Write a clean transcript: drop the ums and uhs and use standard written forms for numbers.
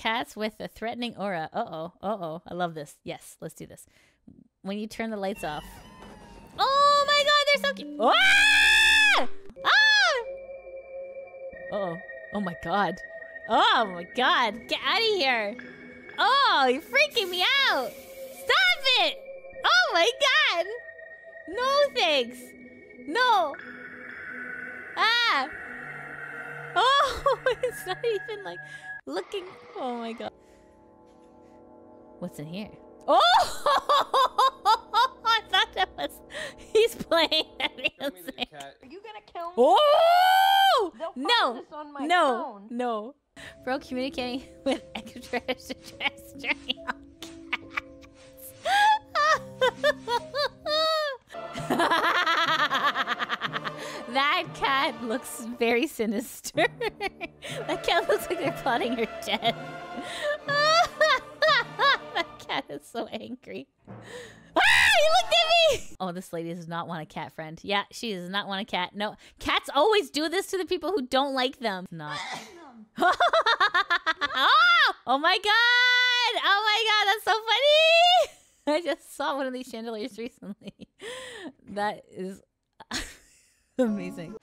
cats with a threatening aura. Uh-oh. Uh-oh. I love this. Yes, let's do this. When you turn the lights off. Oh my god, they're so cute. Ah! Ah! Uh-oh. Oh my god. Oh my god. Get out of here. Oh, you're freaking me out. Stop it. Oh my god. No thanks. No. Ah. Oh, it's not even like looking. Oh my god. What's in here? Oh! I thought that was. He's playing at me. Are you gonna kill me? Oh! No! This on my No! phone. No! Bro, communicating with extraterrestrial That cat looks very sinister. That cat looks like they're plotting her death. That cat is so angry. Ah, he looked at me! Oh, this lady does not want a cat friend. Yeah, she does not want a cat. No, cats always do this to the people who don't like them. Not. Oh! Oh my god! Oh my god, that's so funny! I just saw one of these chandeliers recently. That is amazing.